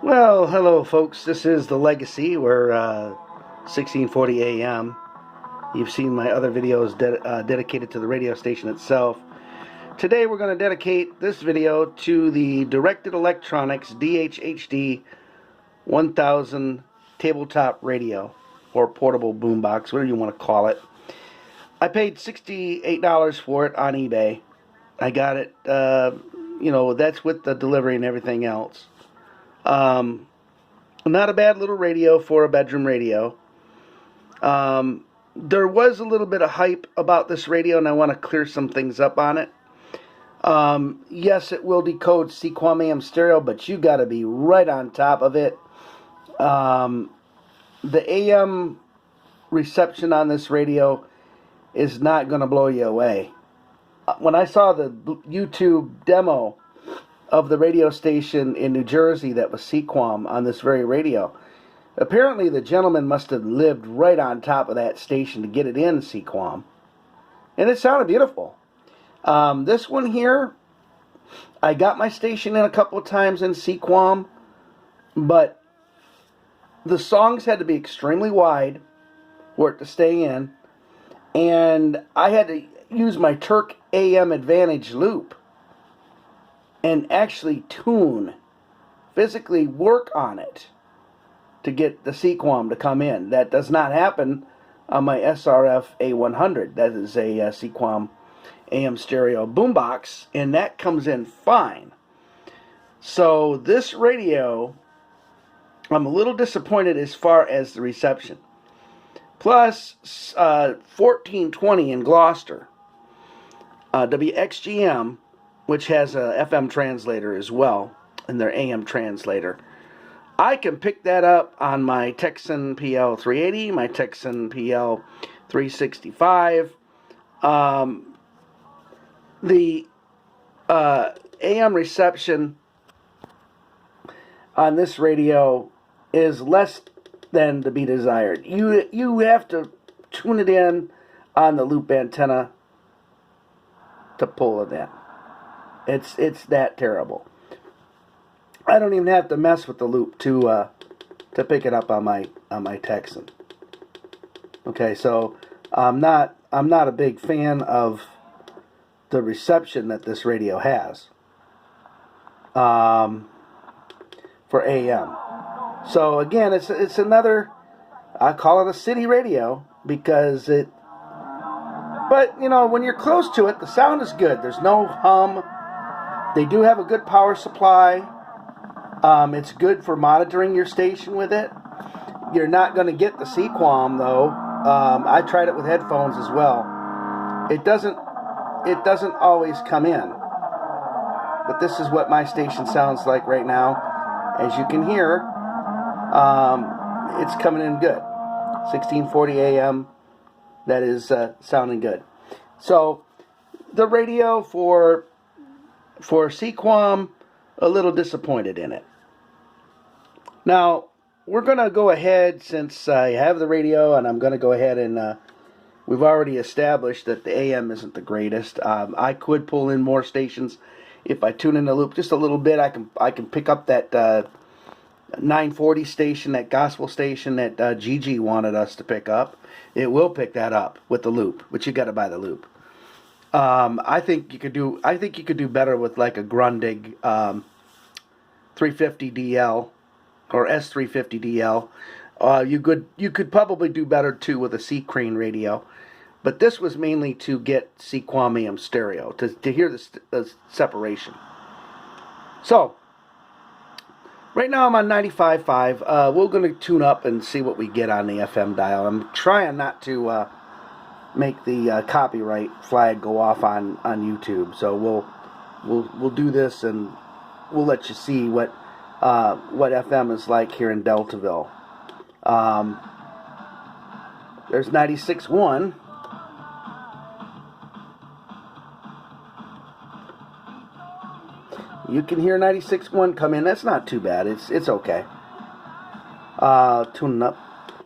Well, hello, folks. This is the Legacy. We're 1640 AM. You've seen my other videos dedicated to the radio station itself. Today, we're going to dedicate this video to the Directed Electronics DHHD 1000 tabletop radio, or portable boombox, whatever you want to call it. I paid $68 for it on eBay. I got it, that's with the delivery and everything else. Not a bad little radio for a bedroom radio. There was a little bit of hype about this radio, and I want to clear some things up on it. Yes, it will decode Sequam AM stereo, but you got to be right on top of it. The AM reception on this radio is not going to blow you away. When I saw the YouTube demo of the radio station in New Jersey that was Sequam on this very radio, apparently the gentleman must have lived right on top of that station to get it in Sequam, and it sounded beautiful. This one here, I got my station in a couple of times in Sequam, but the songs had to be extremely wide for it to stay in, and I had to use my Turk AM Advantage loop and actually physically work on it to get the Sequam to come in. That does not happen on my SRF A100. That is a Sequam AM stereo boombox, and that comes in fine. So this radio, I'm a little disappointed as far as the reception. Plus, 1420 in Gloucester, WXGM, which has a FM translator as well, and their AM translator. I can pick that up on my Texan PL380, my Texan PL365. The AM reception on this radio is less than to be desired. You have to tune it in on the loop antenna to pull it in. It's that terrible. I don't even have to mess with the loop to pick it up on my Texan. Okay, so I'm not a big fan of the reception that this radio has for AM. So again, it's another, I call it a city radio because it. But when you're close to it, the sound is good. There's no hum. They do have a good power supply. It's good for monitoring your station with it. You're not going to get the Sequam though. I tried it with headphones as well. It doesn't always come in. But this is what my station sounds like right now. As you can hear, it's coming in good. 1640 AM. That is sounding good. So the radio for Sequam, a little disappointed in it. Now, we're going to go ahead, since I have the radio, and I'm going to go ahead and we've already established that the AM isn't the greatest. I could pull in more stations if I tune in the loop just a little bit. I can pick up that 940 station, that gospel station that Gigi wanted us to pick up. It will pick that up with the loop, but you got to buy the loop. I think you could do better with like a Grundig 350DL or S350DL. You could probably do better too with a C-Crane radio, but this was mainly to get Sequam AM stereo to hear the separation. So right now I'm on 95.5. We're going to tune up and see what we get on the FM dial. I'm trying not to make the copyright flag go off on YouTube. So we'll do this, and we'll let you see what FM is like here in Deltaville. There's 96.1. You can hear 96.1 come in. That's not too bad. It's okay. Tuning up.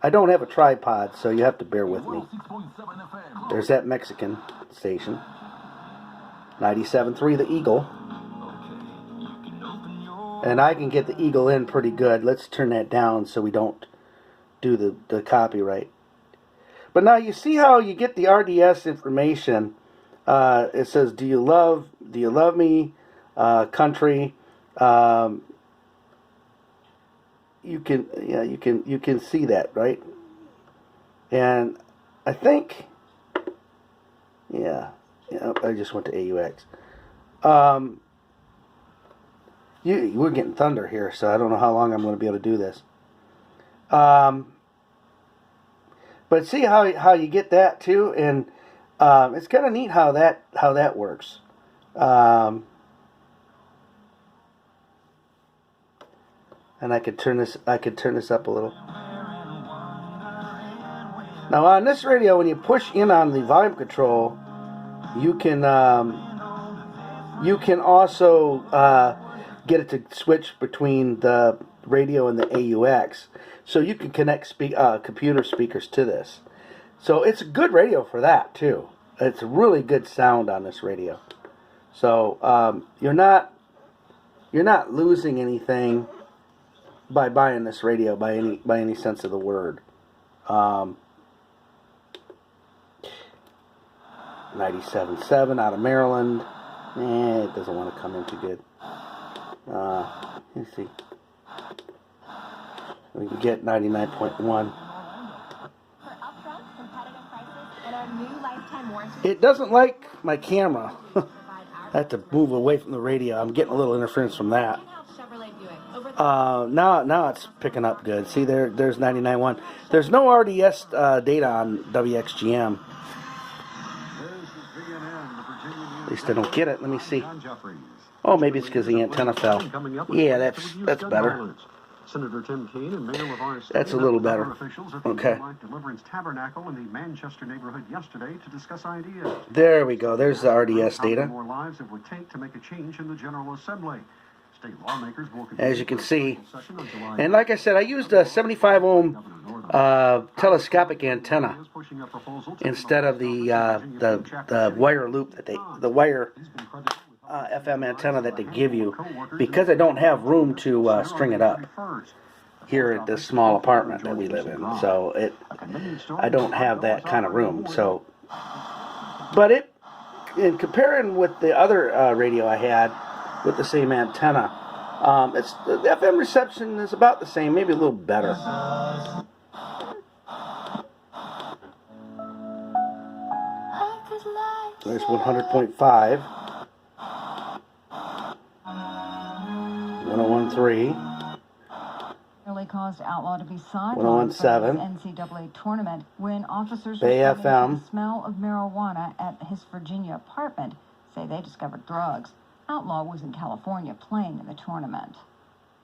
I don't have a tripod, so you have to bear with me. There's that Mexican station. 97.3 the Eagle. And I can get the eagle in pretty good. Let's turn that down so we don't do the copyright. But now you see how you get the RDS information. It says, do you love me, country. You can see that, right? And I think, yeah, I just went to AUX. We're getting thunder here, so I don't know how long I'm going to be able to do this. But see how you get that too, and it's kind of neat how that works. And I could turn this up a little. Now on this radio, when you push in on the volume control, you can also get it to switch between the radio and the AUX, so you can connect computer speakers to this. So it's a good radio for that too. It's a really good sound on this radio. So you're not losing anything by buying this radio by any sense of the word. 97.7 out of Maryland. It doesn't want to come in too good. Let's see. We can get 99.1. It doesn't like my camera. I have to move away from the radio. I'm getting a little interference from that. Now it's picking up good. See, there's 99.1. There's no RDS data on WXGM. At least I don't get it. Let me see. Oh, maybe it's because the antenna fell. Yeah, that's better. Senator Tim Kaine and Mayor LeVar That's a little better. Okay. Deliverance Tabernacle in the Manchester neighborhood yesterday to discuss ideas. There we go. There's the RDS data. More lives it would take to make a change in the General Assembly. State lawmakers will as you can see. And like I said, I used a 75 ohm telescopic antenna instead of the wire loop that the wire FM antenna that they give you, because I don't have room to string it up here at this small apartment that we live in. So I don't have that kind of room. So, but in comparing with the other radio I had with the same antenna, the FM reception is about the same, maybe a little better. There's 100.5. 101.3. Nearly caused Outlaw to be sidelined 101.7. from his NCAA tournament when officers Bay responding FM. to the smell of marijuana at his Virginia apartment say they discovered drugs. Outlaw was in California playing in the tournament.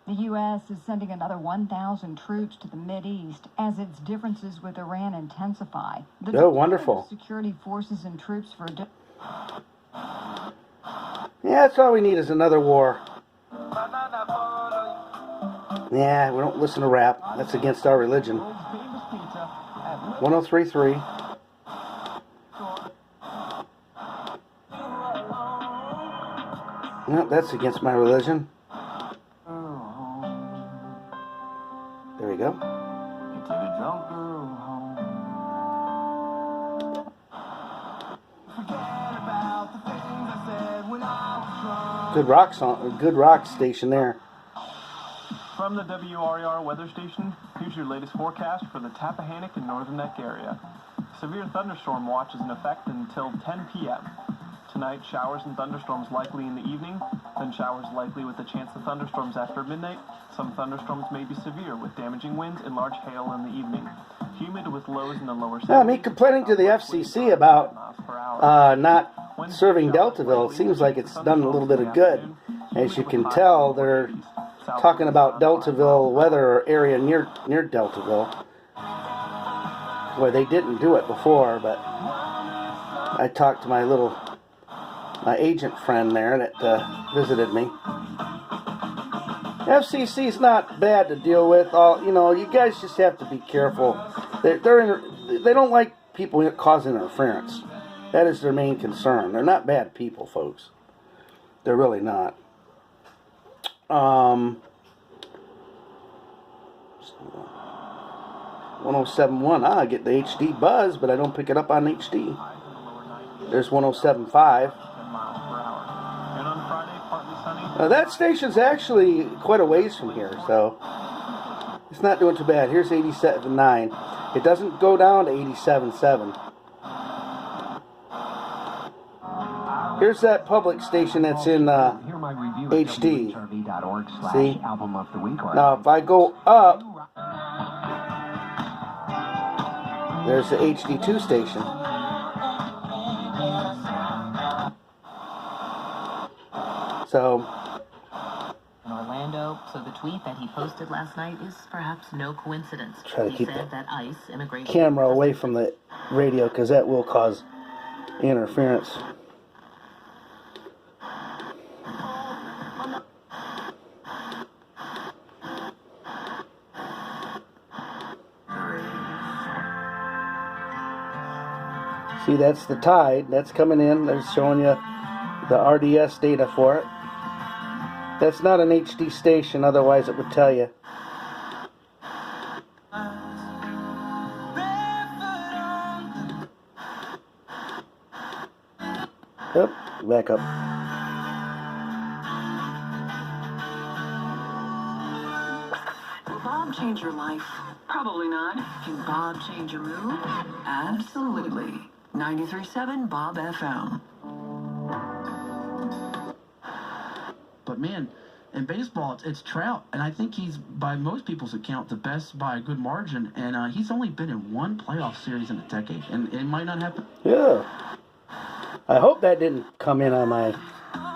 The U.S. is sending another 1,000 troops to the Mideast as its differences with Iran intensify. Oh, wonderful. Security forces and troops for... Yeah, that's all we need is another war. Yeah, we don't listen to rap. That's against our religion. 103.3. No, that's against my religion. There we go. Good rock song, good rock station there. From the WRER weather station, here's your latest forecast for the Tappahannock and Northern Neck area. Severe thunderstorm watch is in effect until 10 p.m. Tonight, showers and thunderstorms likely in the evening, then showers likely with a chance of thunderstorms after midnight. Some thunderstorms may be severe with damaging winds and large hail in the evening. Humid with lows in the lower 70s. Yeah, me complaining to the FCC about not serving Deltaville. It seems like it's done a little bit of good. As you can tell, they're talking about Deltaville weather area near Deltaville, where they didn't do it before. But I talked to my agent friend there that visited me. FCC is not bad to deal with. You guys just have to be careful. They don't like people causing interference. That is their main concern. They're not bad people, folks. They're really not. 1071. I get the HD buzz, but I don't pick it up on HD. There's 1075. 10 miles per hour. And on Friday, partly sunny. That station's actually quite a ways from here, so it's not doing too bad. Here's 87.9. It doesn't go down to 87.7. Here's that public station that's in HD. See? Now, if I go up, there's the HD2 station. So, in Orlando, so the tweet that he posted last night is perhaps no coincidence. Try to He keep said the that ICE immigration camera away from the radio because that will cause interference. See, that's the tide. That's coming in. They're showing you the RDS data for it. That's not an HD station, otherwise it would tell you. Yep, back up. Will Bob change your life? Probably not. Can Bob change your mood? Absolutely. 93.7 Bob FM. But man, in baseball, it's Trout, and I think he's, by most people's account, the best by a good margin. And he's only been in one playoff series in a decade, and it might not happen. Yeah. I hope that didn't come in on my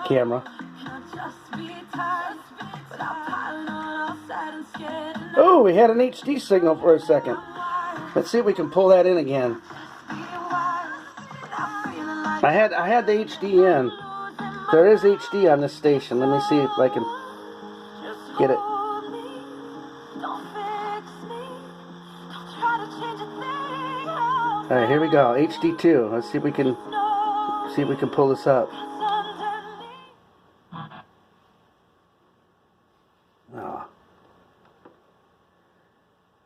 camera. Oh, we had an HD signal for a second. Let's see if we can pull that in again. I had the HD in. There is HD on this station. Let me see if I can get it. Alright, here we go. HD2. Let's see if we can pull this up. Oh.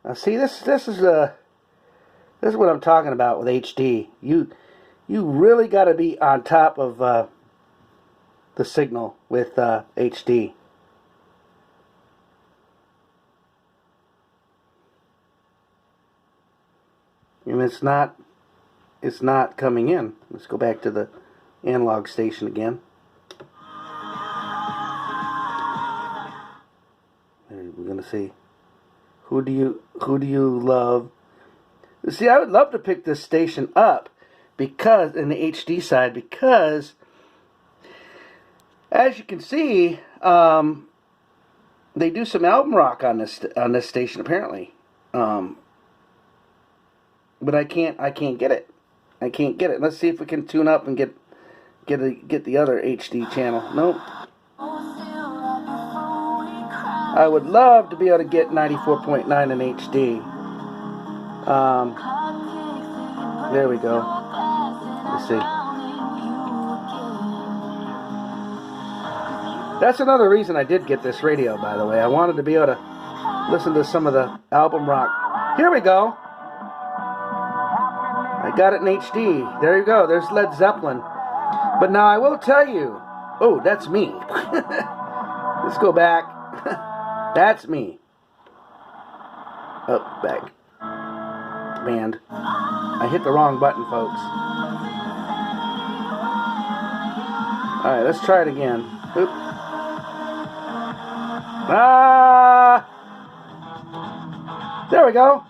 Now see, this is what I'm talking about with HD. You really got to be on top of the signal with HD. And it's not coming in. Let's go back to the analog station again. We're gonna see who do you love. See, I would love to pick this station up because in the HD side, because as you can see, they do some album rock on this station apparently. But I can't get it. I can't get it. Let's see if we can tune up and get the other HD channel. Nope. I would love to be able to get 94.9 in HD. There we go. Let's see. That's another reason I did get this radio, by the way. I wanted to be able to listen to some of the album rock. Here we go. I got it in HD. There you go. There's Led Zeppelin. But now I will tell you. Oh, that's me. Let's go back. That's me. Oh, back. Band. I hit the wrong button, folks. Alright, let's try it again. Oop. Ah! There we go.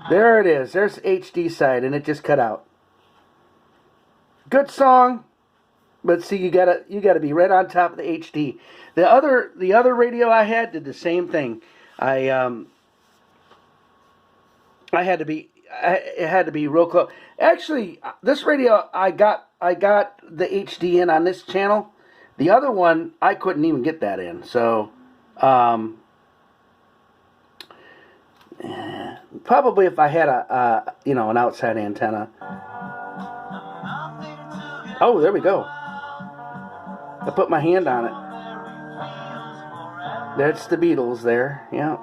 There it is. There's HD side, and it just cut out. Good song, but see, you gotta be right on top of the HD. The other radio I had did the same thing. It had to be real close. Actually, this radio I got the HD in on this channel. The other one I couldn't even get that in. So probably if I had an outside antenna. Oh, there we go. I put my hand on it. That's the Beatles there, yeah.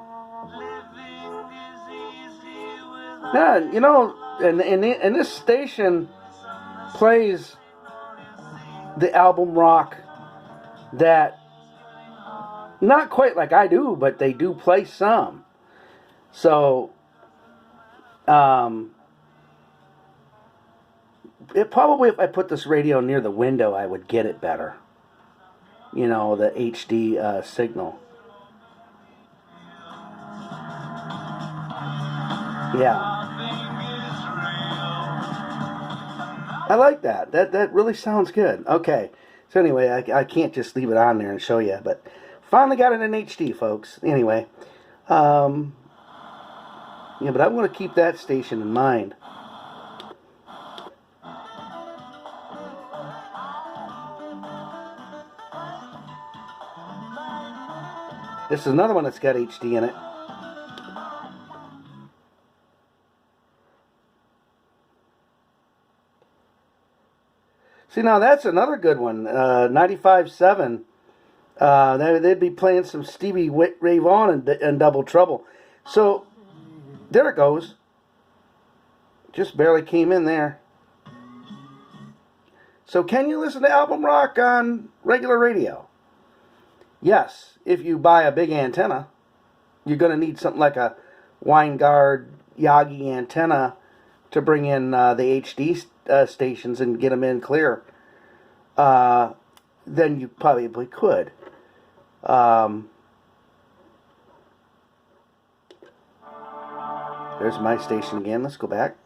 Yeah, you know, and this station plays the album rock that, not quite like I do, but they do play some. So, it probably, if I put this radio near the window, I would get it better. You know, the HD signal. Yeah. I like that. That really sounds good. Okay. So anyway, I can't just leave it on there and show you, but finally got it in HD, folks. Anyway. Yeah, but I'm going to keep that station in mind. This is another one that's got HD in it. See, now that's another good one. 95.7. They'd be playing some Stevie Ray Vaughan and Double Trouble. So, there it goes. Just barely came in there. So, can you listen to album rock on regular radio? Yes, if you buy a big antenna. You're going to need something like a Weingard Yagi antenna to bring in the HD stations and get them in clear. Then you probably could. There's my station again. Let's go back.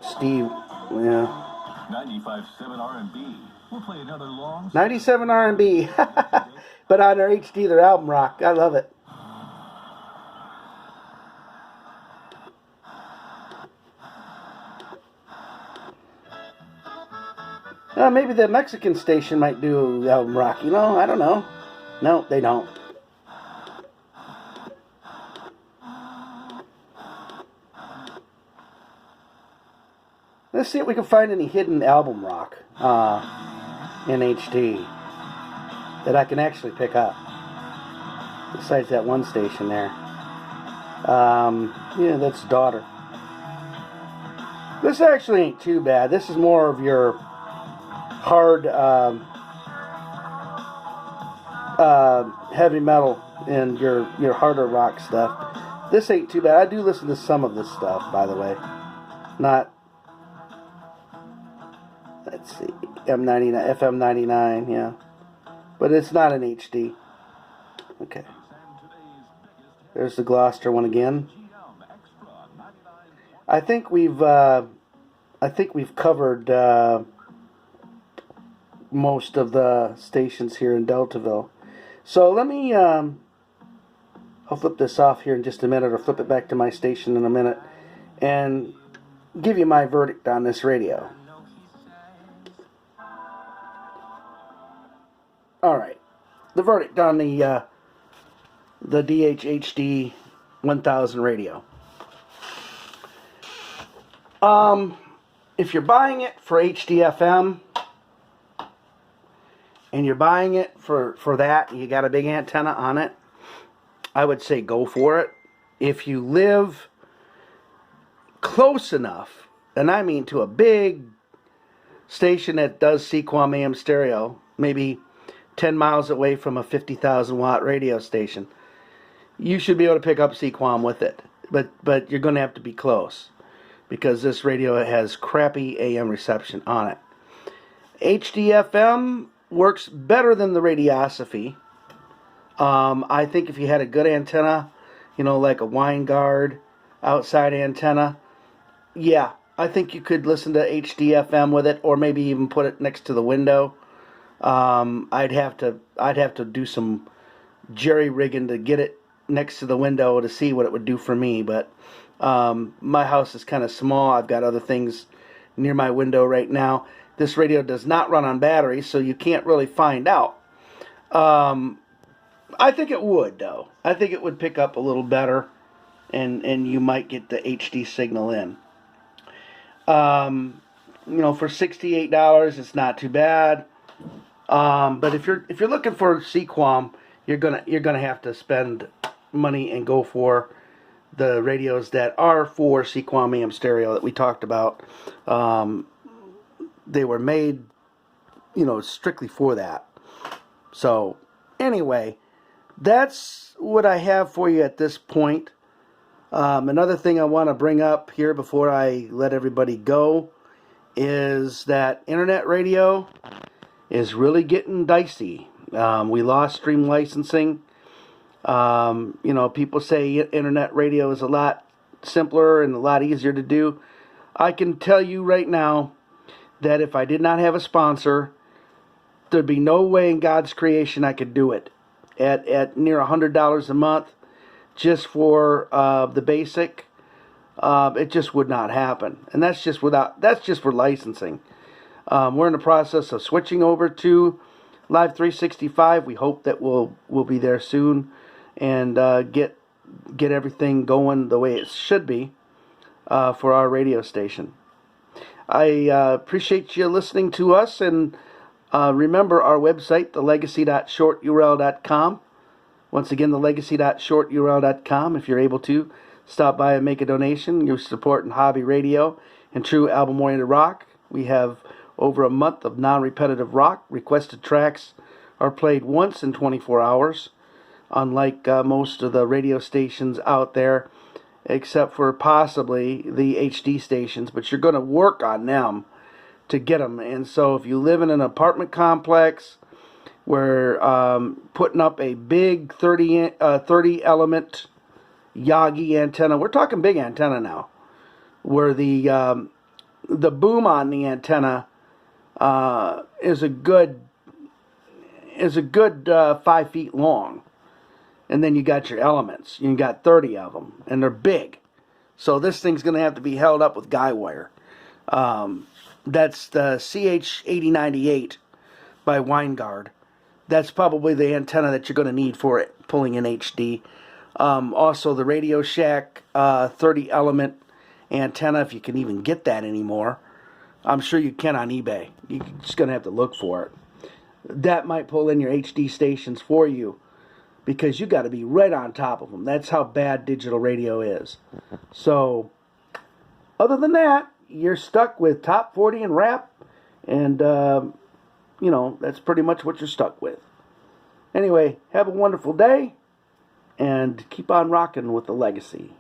Steve, yeah. 95.7 R&B. We'll play another long... 97 R&B. But on their HD, their album rock. I love it. Maybe the Mexican station might do album rock. You know, I don't know. No, they don't. Let's see if we can find any hidden album rock in HD that I can actually pick up. Besides that one station there. Yeah, that's Daughter. This actually ain't too bad. This is more of your hard heavy metal and your harder rock stuff. This ain't too bad. I do listen to some of this stuff, by the way. Not... Let's see, M99, FM99, yeah. But it's not an HD. Okay. There's the Gloucester one again. I think we've covered most of the stations here in Deltaville. So let me, I'll flip this off here in just a minute, or flip it back to my station in a minute, and give you my verdict on this radio. Alright, the verdict on the DHHD 1000 radio. If you're buying it for HD-FM, and you're buying it for that, you got a big antenna on it, I would say go for it. If you live close enough, and I mean to a big station that does CQAM AM stereo, maybe 10 miles away from a 50,000 watt radio station, you should be able to pick up CQAM with it. But you're going to have to be close, because this radio has crappy AM reception on it. HD-FM works better than the Radiosophy. I think if you had a good antenna, you know, like a Weingard outside antenna, yeah, I think you could listen to HD-FM with it, or maybe even put it next to the window. I'd have to do some jerry rigging to get it next to the window to see what it would do for me. But my house is kind of small. I've got other things near my window right now. This radio does not run on batteries, so you can't really find out. I think it would, though. I think it would pick up a little better, and you might get the HD signal in. for $68, it's not too bad. But if you're looking for Sequam, you're gonna have to spend money and go for the radios that are for Sequam AM stereo that we talked about. They were made, strictly for that. So anyway, that's what I have for you at this point. Another thing I want to bring up here before I let everybody go is that internet radio is really getting dicey. We lost stream licensing. People say internet radio is a lot simpler and a lot easier to do. I can tell you right now that if I did not have a sponsor, there'd be no way in God's creation I could do it at near $100 a month just for the basic. It just would not happen, and that's just for licensing. We're in the process of switching over to Live 365. We hope that we'll be there soon and get everything going the way it should be for our radio station. I appreciate you listening to us, and remember our website, thelegacy.shorturl.com. Once again, thelegacy.shorturl.com. If you're able to, stop by and make a donation. You're supporting hobby radio and true album-oriented rock. We have over a month of non-repetitive rock. Requested tracks are played once in 24 hours, unlike most of the radio stations out there, except for possibly the HD stations, but you're going to work on them to get them. And so if you live in an apartment complex, we're putting up a big 30 element Yagi antenna. We're talking big antenna now, where the boom on the antenna is a good 5 feet long. And then you got your elements. You got 30 of them, and they're big. So this thing's going to have to be held up with guy wire. That's the CH8098 by Weingard. That's probably the antenna that you're going to need for it, pulling in HD. Also, the Radio Shack 30 element antenna, if you can even get that anymore. I'm sure you can on eBay. You're just going to have to look for it. That might pull in your HD stations for you, because you got to be right on top of them. That's how bad digital radio is. So, other than that, you're stuck with top 40 and rap, and, that's pretty much what you're stuck with. Anyway, have a wonderful day, and keep on rocking with the Legacy.